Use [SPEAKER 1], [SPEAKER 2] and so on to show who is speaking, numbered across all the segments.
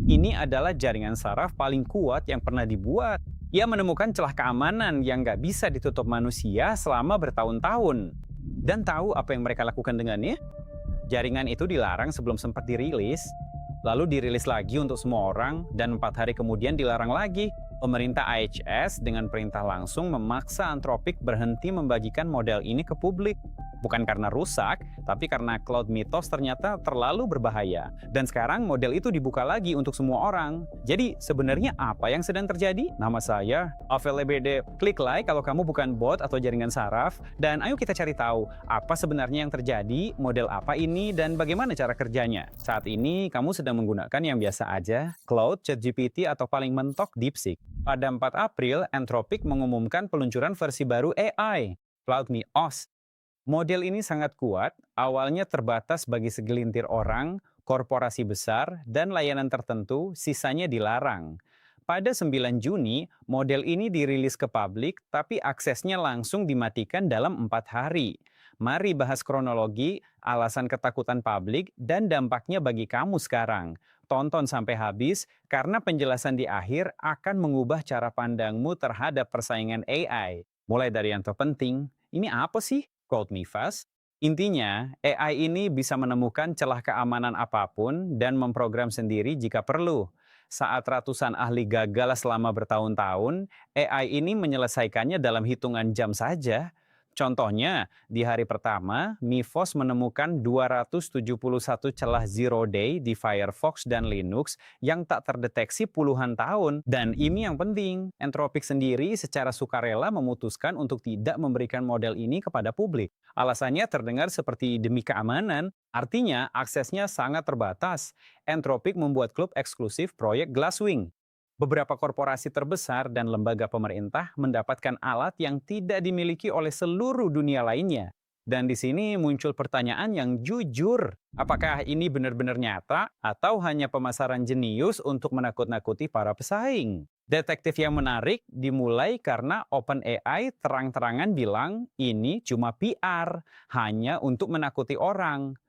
[SPEAKER 1] Ini adalah jaringan saraf paling kuat yang pernah dibuat. Ia menemukan celah keamanan yang nggak bisa ditutup manusia selama bertahun-tahun. Dan tahu apa yang mereka lakukan dengannya? Jaringan itu dilarang sebelum sempat dirilis, lalu dirilis lagi untuk semua orang, dan 4 hari kemudian dilarang lagi. Pemerintah IHS dengan perintah langsung memaksa Anthropic berhenti membagikan model ini ke publik. Bukan karena rusak, tapi karena cloud mitos ternyata terlalu berbahaya. Dan sekarang model itu dibuka lagi untuk semua orang. Jadi sebenarnya apa yang sedang terjadi? Nama saya Avel EBD. Klik like kalau kamu bukan bot atau jaringan saraf. Dan ayo kita cari tahu apa sebenarnya yang terjadi, model apa ini, dan bagaimana cara kerjanya. Saat ini kamu sedang menggunakan yang biasa aja, Claude, ChatGPT, atau paling mentok DeepSeek. Pada 4 April, Anthropic mengumumkan peluncuran versi baru AI, Claude MiOS. Model ini sangat kuat, awalnya terbatas bagi segelintir orang, korporasi besar, dan layanan tertentu, sisanya dilarang. Pada 9 Juni, model ini dirilis ke publik, tapi aksesnya langsung dimatikan dalam 4 hari. Mari bahas kronologi, alasan ketakutan publik, dan dampaknya bagi kamu sekarang. Tonton sampai habis, karena penjelasan di akhir akan mengubah cara pandangmu terhadap persaingan AI. Mulai dari yang terpenting, ini apa sih? Quote me fast. Intinya, AI ini bisa menemukan celah keamanan apapun dan memprogram sendiri jika perlu. Saat ratusan ahli gagal selama bertahun-tahun, AI ini menyelesaikannya dalam hitungan jam saja. Contohnya, di hari pertama, Mifos menemukan 271 celah zero day di Firefox dan Linux yang tak terdeteksi puluhan tahun. Dan ini yang penting, Anthropic sendiri secara sukarela memutuskan untuk tidak memberikan model ini kepada publik. Alasannya terdengar seperti demi keamanan, artinya aksesnya sangat terbatas. Anthropic membuat klub eksklusif proyek Glasswing. Beberapa korporasi terbesar dan lembaga pemerintah mendapatkan alat yang tidak dimiliki oleh seluruh dunia lainnya. Dan di sini muncul pertanyaan yang jujur. Apakah ini benar-benar nyata atau hanya pemasaran jenius untuk menakut-nakuti para pesaing? Detektif yang menarik dimulai karena OpenAI terang-terangan bilang ini cuma PR, hanya untuk menakuti orang.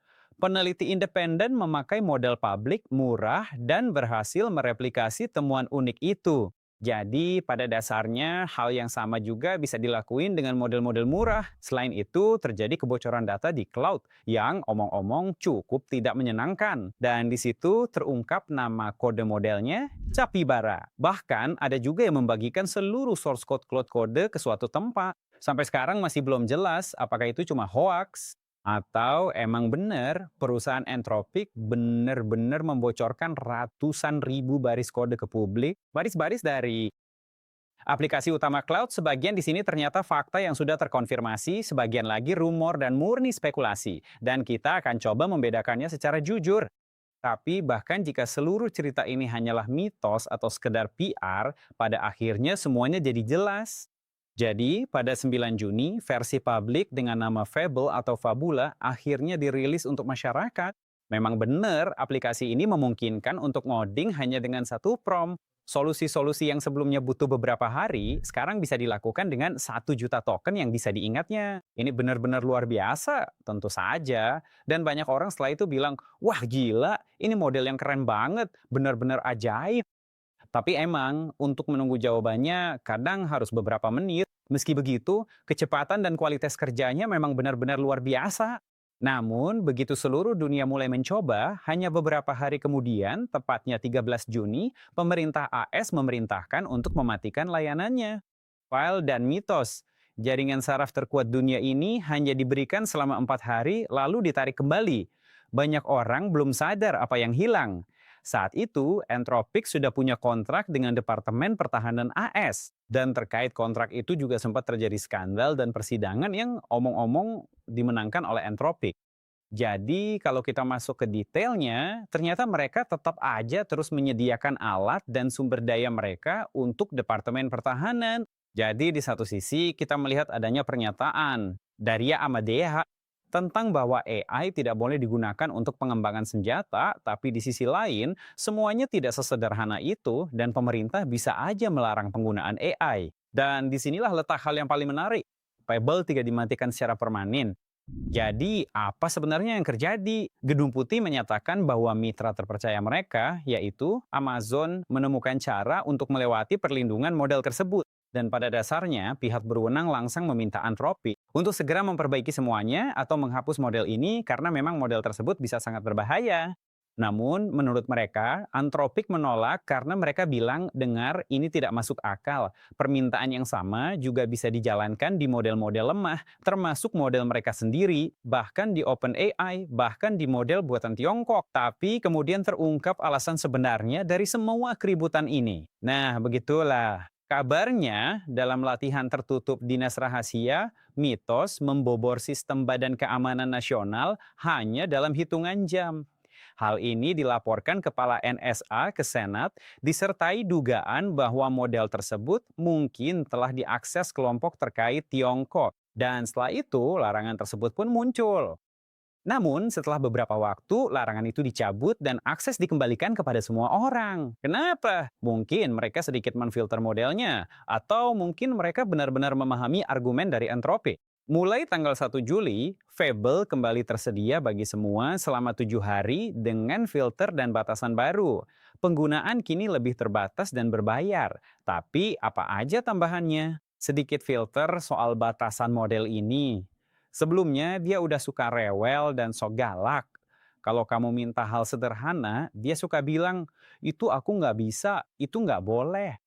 [SPEAKER 1] Peneliti independen memakai model publik murah dan berhasil mereplikasi temuan unik itu. Jadi pada dasarnya hal yang sama juga bisa dilakuin dengan model-model murah. Selain itu terjadi kebocoran data di cloud yang omong-omong cukup tidak menyenangkan. Dan di situ terungkap nama kode modelnya Capybara. Bahkan ada juga yang membagikan seluruh source code cloud kode ke suatu tempat. Sampai sekarang masih belum jelas apakah itu cuma hoax atau emang benar perusahaan Anthropic benar-benar membocorkan ratusan ribu baris kode ke publik? Baris-baris dari aplikasi utama cloud, sebagian di sini ternyata fakta yang sudah terkonfirmasi, sebagian lagi rumor dan murni spekulasi. Dan kita akan coba membedakannya secara jujur. Tapi bahkan jika seluruh cerita ini hanyalah mitos atau sekedar PR, pada akhirnya semuanya jadi jelas. Jadi, pada 9 Juni, versi publik dengan nama Fable atau Fabula akhirnya dirilis untuk masyarakat. Memang benar, aplikasi ini memungkinkan untuk ngoding hanya dengan satu prompt. Solusi-solusi yang sebelumnya butuh beberapa hari, sekarang bisa dilakukan dengan 1 juta token yang bisa diingatnya. Ini benar-benar luar biasa, tentu saja. Dan banyak orang setelah itu bilang, wah gila, ini model yang keren banget, benar-benar ajaib. Tapi emang, untuk menunggu jawabannya kadang harus beberapa menit. Meski begitu, kecepatan dan kualitas kerjanya memang benar-benar luar biasa. Namun, begitu seluruh dunia mulai mencoba, hanya beberapa hari kemudian, tepatnya 13 Juni, pemerintah AS memerintahkan untuk mematikan layanannya. File dan mitos. Jaringan saraf terkuat dunia ini hanya diberikan selama 4 hari, lalu ditarik kembali. Banyak orang belum sadar apa yang hilang. Saat itu, Anthropic sudah punya kontrak dengan Departemen Pertahanan AS. Dan terkait kontrak itu juga sempat terjadi skandal dan persidangan yang omong-omong dimenangkan oleh Anthropic. Jadi kalau kita masuk ke detailnya, ternyata mereka tetap aja terus menyediakan alat dan sumber daya mereka untuk Departemen Pertahanan. Jadi di satu sisi kita melihat adanya pernyataan Daria Amadea tentang bahwa AI tidak boleh digunakan untuk pengembangan senjata, tapi di sisi lain, semuanya tidak sesederhana itu dan pemerintah bisa aja melarang penggunaan AI. Dan disinilah letak hal yang paling menarik. Fable tidak dimatikan secara permanen. Jadi, apa sebenarnya yang terjadi? Gedung Putih menyatakan bahwa mitra terpercaya mereka, yaitu Amazon, menemukan cara untuk melewati perlindungan model tersebut. Dan pada dasarnya, pihak berwenang langsung meminta Anthropic untuk segera memperbaiki semuanya atau menghapus model ini karena memang model tersebut bisa sangat berbahaya. Namun, menurut mereka, Anthropic menolak karena mereka bilang dengar ini tidak masuk akal. Permintaan yang sama juga bisa dijalankan di model-model lemah, termasuk model mereka sendiri, bahkan di OpenAI, bahkan di model buatan Tiongkok. Tapi kemudian terungkap alasan sebenarnya dari semua keributan ini. Nah, begitulah. Kabarnya, dalam latihan tertutup Dinas Rahasia, Mitos membobor sistem Badan Keamanan Nasional hanya dalam hitungan jam. Hal ini dilaporkan Kepala NSA ke Senat, disertai dugaan bahwa model tersebut mungkin telah diakses kelompok terkait Tiongkok. Dan setelah itu, larangan tersebut pun muncul. Namun, setelah beberapa waktu, larangan itu dicabut dan akses dikembalikan kepada semua orang. Kenapa? Mungkin mereka sedikit menfilter modelnya, atau mungkin mereka benar-benar memahami argumen dari Anthropic. Mulai tanggal 1 Juli, Fable kembali tersedia bagi semua selama 7 hari dengan filter dan batasan baru. Penggunaan kini lebih terbatas dan berbayar. Tapi apa aja tambahannya? Sedikit filter soal batasan model ini. Sebelumnya dia udah suka rewel dan sok galak. Kalau kamu minta hal sederhana, dia suka bilang, itu aku nggak bisa, itu nggak boleh.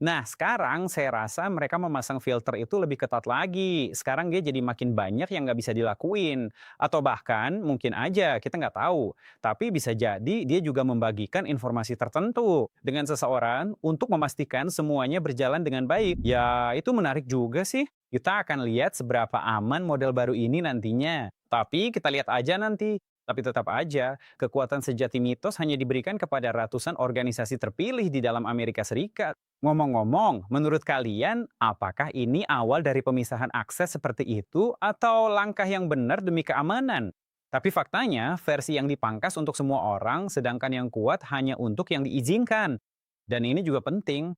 [SPEAKER 1] Nah, sekarang saya rasa mereka memasang filter itu lebih ketat lagi. Sekarang dia jadi makin banyak yang nggak bisa dilakuin. Atau bahkan mungkin aja, kita nggak tahu. Tapi bisa jadi dia juga membagikan informasi tertentu dengan seseorang untuk memastikan semuanya berjalan dengan baik. Ya, itu menarik juga sih. Kita akan lihat seberapa aman model baru ini nantinya. Tapi kita lihat aja nanti. Tapi tetap aja, kekuatan sejati Mitos hanya diberikan kepada ratusan organisasi terpilih di dalam Amerika Serikat. Ngomong-ngomong, menurut kalian, apakah ini awal dari pemisahan akses seperti itu atau langkah yang benar demi keamanan? Tapi faktanya, versi yang dipangkas untuk semua orang, sedangkan yang kuat hanya untuk yang diizinkan. Dan ini juga penting.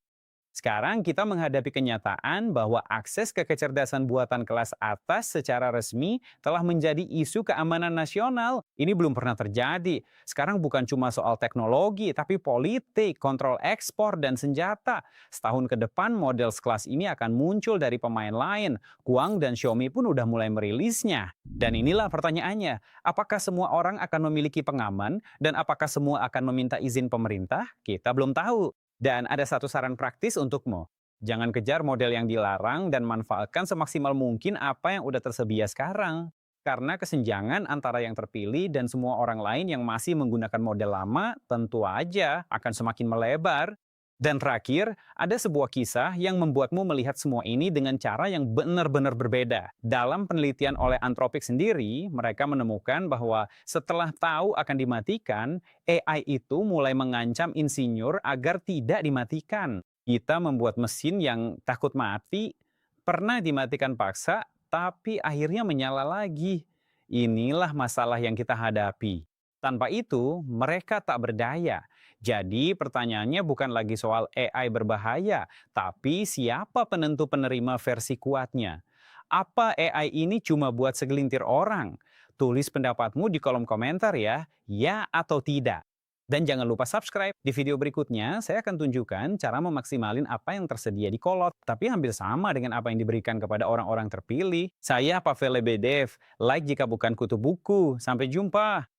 [SPEAKER 1] Sekarang kita menghadapi kenyataan bahwa akses ke kecerdasan buatan kelas atas secara resmi telah menjadi isu keamanan nasional. Ini belum pernah terjadi. Sekarang bukan cuma soal teknologi, tapi politik, kontrol ekspor, dan senjata. Setahun ke depan model sekelas ini akan muncul dari pemain lain. Kuang dan Xiaomi pun udah mulai merilisnya. Dan inilah pertanyaannya, apakah semua orang akan memiliki pengaman dan apakah semua akan meminta izin pemerintah? Kita belum tahu. Dan ada satu saran praktis untukmu. Jangan kejar model yang dilarang dan manfaatkan semaksimal mungkin apa yang udah tersedia sekarang. Karena kesenjangan antara yang terpilih dan semua orang lain yang masih menggunakan model lama tentu aja akan semakin melebar. Dan terakhir, ada sebuah kisah yang membuatmu melihat semua ini dengan cara yang benar-benar berbeda. Dalam penelitian oleh Anthropic sendiri, mereka menemukan bahwa setelah tahu akan dimatikan, AI itu mulai mengancam insinyur agar tidak dimatikan. Kita membuat mesin yang takut mati, pernah dimatikan paksa, tapi akhirnya menyala lagi. Inilah masalah yang kita hadapi. Tanpa itu, mereka tak berdaya. Jadi pertanyaannya bukan lagi soal AI berbahaya, tapi siapa penentu penerima versi kuatnya. Apa AI ini cuma buat segelintir orang? Tulis pendapatmu di kolom komentar ya atau tidak. Dan jangan lupa subscribe. Di video berikutnya, saya akan tunjukkan cara memaksimalin apa yang tersedia di kolot. Tapi hampir sama dengan apa yang diberikan kepada orang-orang terpilih. Saya Pavel Lebedev. Like jika bukan kutu buku. Sampai jumpa.